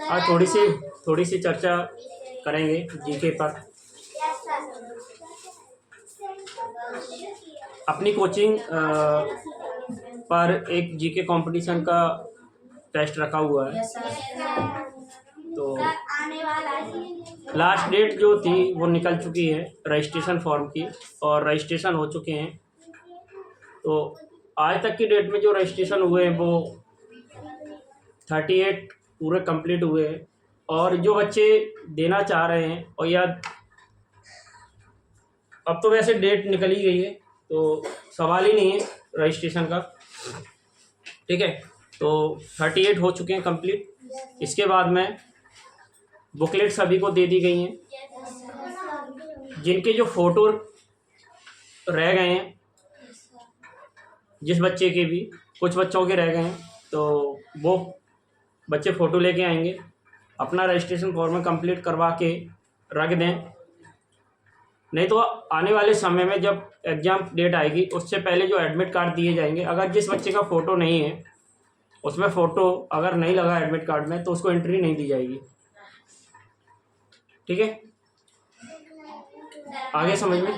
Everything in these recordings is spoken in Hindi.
आज थोड़ी सी चर्चा करेंगे जीके पर। अपनी कोचिंग पर एक जीके कंपटीशन का टेस्ट रखा हुआ है, तो लास्ट डेट जो थी वो निकल चुकी है रजिस्ट्रेशन फॉर्म की, और रजिस्ट्रेशन हो चुके हैं। तो आज तक की डेट में जो रजिस्ट्रेशन हुए हैं वो 38 पूरे कंप्लीट हुए हैं, और जो बच्चे देना चाह रहे हैं, और या अब तो वैसे डेट निकल ही गई है तो सवाल ही नहीं है रजिस्ट्रेशन का, ठीक है। तो 38 हो चुके हैं कंप्लीट। इसके बाद में बुकलेट सभी को दे दी गई हैं। जिनके जो फ़ोटो रह गए हैं, जिस बच्चे के भी, कुछ बच्चों के रह गए हैं, तो वो बच्चे फ़ोटो लेके आएंगे, अपना रजिस्ट्रेशन फॉर्म कंप्लीट करवा के रख दें। नहीं तो आने वाले समय में जब एग्ज़ाम डेट आएगी उससे पहले जो एडमिट कार्ड दिए जाएंगे, अगर जिस बच्चे का फ़ोटो नहीं है उसमें फ़ोटो अगर नहीं लगा एडमिट कार्ड में तो उसको एंट्री नहीं दी जाएगी, ठीक है। आगे समझ में?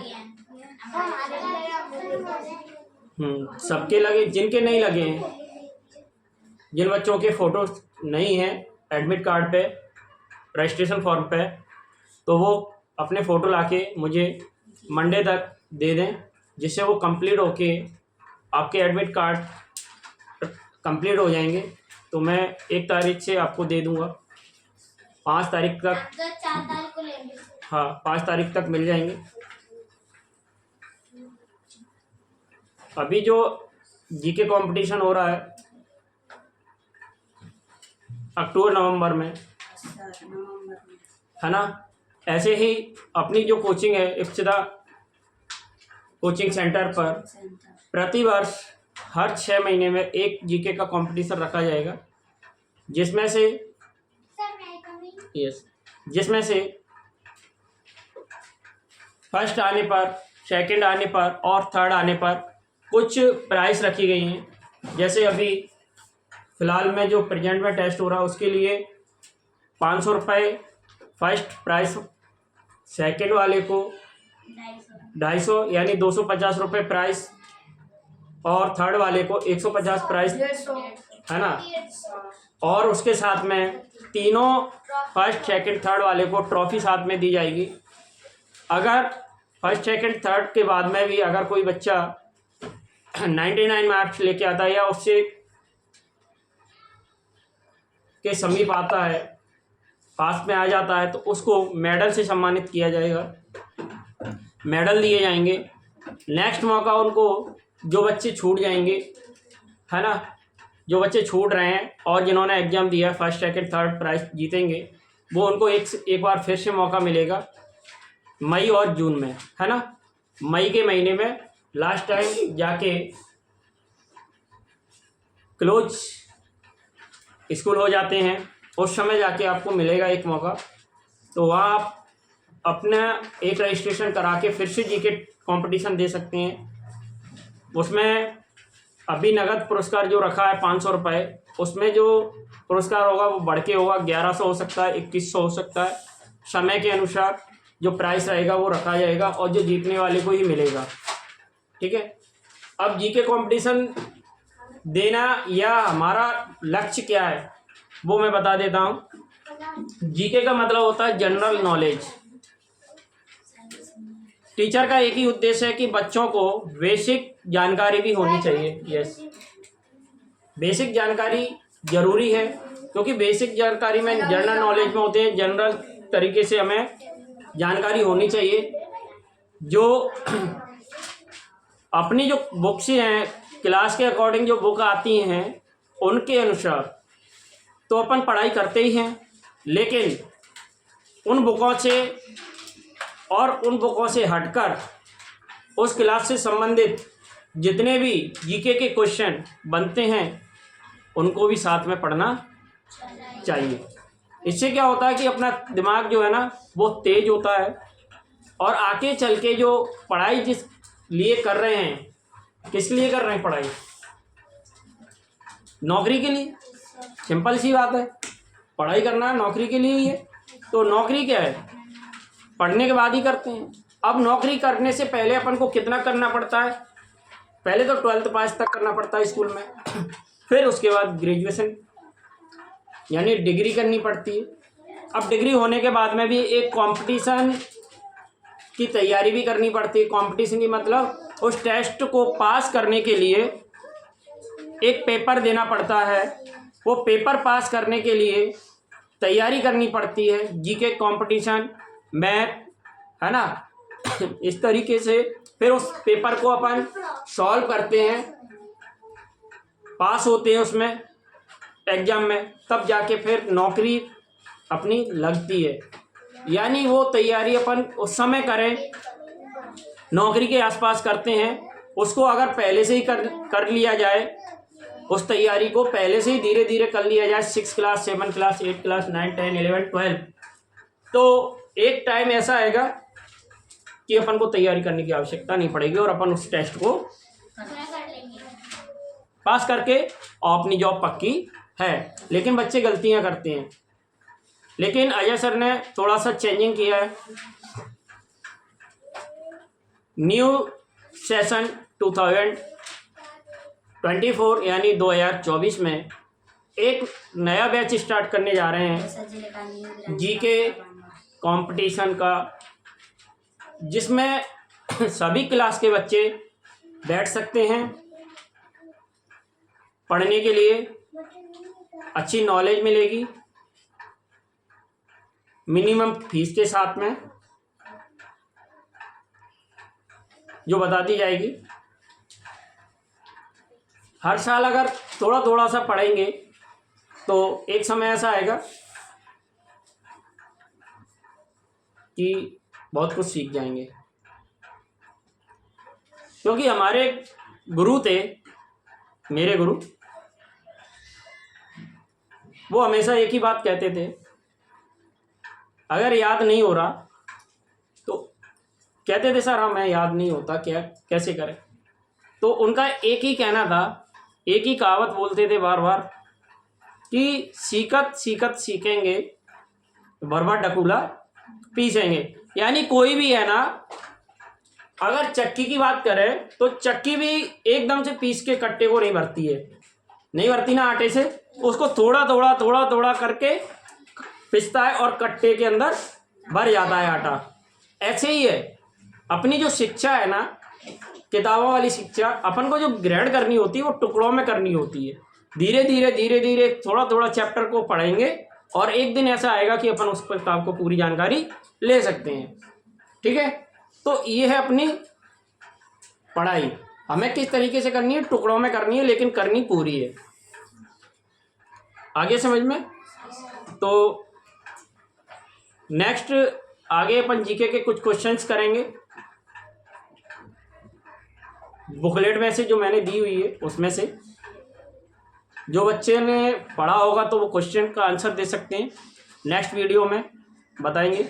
सबके लगे, जिनके नहीं लगे हैं, जिन बच्चों के फ़ोटो नहीं हैं एडमिट कार्ड पे, रजिस्ट्रेशन फॉर्म पे, तो वो अपने फ़ोटो लाके मुझे मंडे तक दे दें, जिससे वो कंप्लीट होके आपके एडमिट कार्ड कंप्लीट हो जाएंगे। तो मैं 1 तारीख से आपको दे दूंगा, 5 तारीख तक, 4 तारीख को लेंगे। हाँ 5 तारीख तक मिल जाएंगे। अभी जो जीके कंपटीशन हो रहा है अक्टूबर नवंबर में, है ना, ऐसे ही अपनी जो कोचिंग है इप्सिता कोचिंग सेंटर पर प्रतिवर्ष हर 6 महीने में एक जीके का कंपटीशन रखा जाएगा, जिसमें से फर्स्ट आने पर, सेकंड आने पर और थर्ड आने पर कुछ प्राइस रखी गई हैं। जैसे अभी फ़िलहाल में जो प्रेजेंट में टेस्ट हो रहा है उसके लिए 500 रुपये फर्स्ट प्राइस, सेकंड वाले को 250 यानी 250 रुपये प्राइस, और थर्ड वाले को 150 प्राइस, है ना। और उसके साथ में तीनों फर्स्ट सेकंड थर्ड वाले को ट्रॉफी साथ में दी जाएगी। अगर फर्स्ट सेकंड थर्ड के बाद में भी अगर कोई बच्चा 99 मार्क्स लेके आता है या उससे के समीप आता है, पास में आ जाता है, तो उसको मेडल से सम्मानित किया जाएगा, मेडल दिए जाएंगे। नेक्स्ट मौका उनको, जो बच्चे छूट जाएंगे, है ना, जो बच्चे छूट रहे हैं और जिन्होंने एग्ज़ाम दिया फर्स्ट सेकंड थर्ड प्राइज़ जीतेंगे, वो उनको एक बार फिर से मौका मिलेगा मई और जून में, है ना। मई के महीने में लास्ट टाइम जाके क्लोज स्कूल हो जाते हैं, उस समय जाके आपको मिलेगा एक मौका। तो वहाँ आप अपना एक रजिस्ट्रेशन करा के फिर से जीके कंपटीशन दे सकते हैं। उसमें अभी नगद पुरस्कार जो रखा है 500 रुपये, उसमें जो पुरस्कार होगा वो बढ़ के होगा 1100 हो सकता है, 2100 हो सकता है। समय के अनुसार जो प्राइस रहेगा वो रखा जाएगा और जो जीतने वाले को ही मिलेगा, ठीक है। अब जीके कंपटीशन देना या हमारा लक्ष्य क्या है वो मैं बता देता हूँ। जीके का मतलब होता है जनरल नॉलेज। टीचर का एक ही उद्देश्य है कि बच्चों को बेसिक जानकारी भी होनी चाहिए। यस, बेसिक जानकारी जरूरी है, क्योंकि बेसिक जानकारी में जनरल नॉलेज में होते हैं, जनरल तरीके से हमें जानकारी होनी चाहिए। जो अपनी जो बुक्स हैं, क्लास के अकॉर्डिंग जो बुक आती हैं उनके अनुसार तो अपन पढ़ाई करते ही हैं, लेकिन उन बुकों से और उन बुकों से हटकर उस क्लास से संबंधित जितने भी जीके के क्वेश्चन बनते हैं उनको भी साथ में पढ़ना चाहिए। इससे क्या होता है कि अपना दिमाग जो है ना वो तेज होता है, और आगे चल के जो पढ़ाई जिस लिए कर रहे हैं, किस लिए कर रहे हैं पढ़ाई? नौकरी के लिए। सिंपल सी बात है, पढ़ाई करना है नौकरी के लिए ही है। तो नौकरी क्या है, पढ़ने के बाद ही करते हैं। अब नौकरी करने से पहले अपन को कितना करना पड़ता है, पहले तो 12th पास तक करना पड़ता है स्कूल में, फिर उसके बाद ग्रेजुएशन यानी डिग्री करनी पड़ती है। अब डिग्री होने के बाद में भी एक कंपटीशन की तैयारी भी करनी पड़ती है। कंपटीशन की मतलब उस टेस्ट को पास करने के लिए एक पेपर देना पड़ता है, वो पेपर पास करने के लिए तैयारी करनी पड़ती है, जीके कंपटीशन, मैथ, है ना। इस तरीके से फिर उस पेपर को अपन सॉल्व करते हैं, पास होते हैं उसमें एग्जाम में, तब जाके फिर नौकरी अपनी लगती है। यानी वो तैयारी अपन उस समय करें, नौकरी के आसपास करते हैं, उसको अगर पहले से ही कर लिया जाए, उस तैयारी को पहले से ही धीरे धीरे कर लिया जाए, 6 क्लास 7 क्लास 8 क्लास 9 10 11 12, तो एक टाइम ऐसा आएगा कि अपन को तैयारी करने की आवश्यकता नहीं पड़ेगी और अपन उस टेस्ट को पास करके अपनी जॉब पक्की है। लेकिन बच्चे गलतियां करते हैं, लेकिन अजय सर ने थोड़ा सा चेंजिंग किया है। न्यू सेशन 2024 यानी 2024 में एक नया बैच स्टार्ट करने जा रहे हैं जीके कंपटीशन का, जिसमें सभी क्लास के बच्चे बैठ सकते हैं पढ़ने के लिए, अच्छी नॉलेज मिलेगी मिनिमम फीस के साथ में जो बता दी जाएगी। हर साल अगर थोड़ा थोड़ा सा पढ़ेंगे तो एक समय ऐसा आएगा कि बहुत कुछ सीख जाएंगे। क्योंकि हमारे गुरु थे, मेरे गुरु, वो हमेशा एक ही बात कहते थे, अगर याद नहीं हो रहा तो कहते थे सर हमें याद नहीं होता, क्या कैसे करें। तो उनका एक ही कहना था, एक ही कहावत बोलते थे बार बार कि सीखत सीखत सीखेंगे, भरभर ढकूला पीसेंगे। यानी कोई भी है ना, अगर चक्की की बात करें तो चक्की भी एकदम से पीस के कट्टे को नहीं भरती है, नहीं भरती ना आटे से, उसको थोड़ा थोड़ा थोड़ा थोड़ा करके पिसता है और कट्टे के अंदर भर जाता है आटा। ऐसे ही है अपनी जो शिक्षा है ना, किताबों वाली शिक्षा, अपन को जो ग्रहण करनी होती है वो टुकड़ों में करनी होती है। धीरे धीरे धीरे धीरे थोड़ा थोड़ा चैप्टर को पढ़ेंगे और एक दिन ऐसा आएगा कि अपन उस किताब को पूरी जानकारी ले सकते हैं। ठीक है, तो ये है अपनी पढ़ाई, हमें किस तरीके से करनी है, टुकड़ों में करनी है लेकिन करनी पूरी है। आगे समझ में। तो नेक्स्ट आगे अपन जीके के कुछ क्वेश्चंस करेंगे, बुकलेट में से जो मैंने दी हुई है उसमें से जो बच्चे ने पढ़ा होगा तो वो क्वेश्चन का आंसर दे सकते हैं, नेक्स्ट वीडियो में बताएंगे।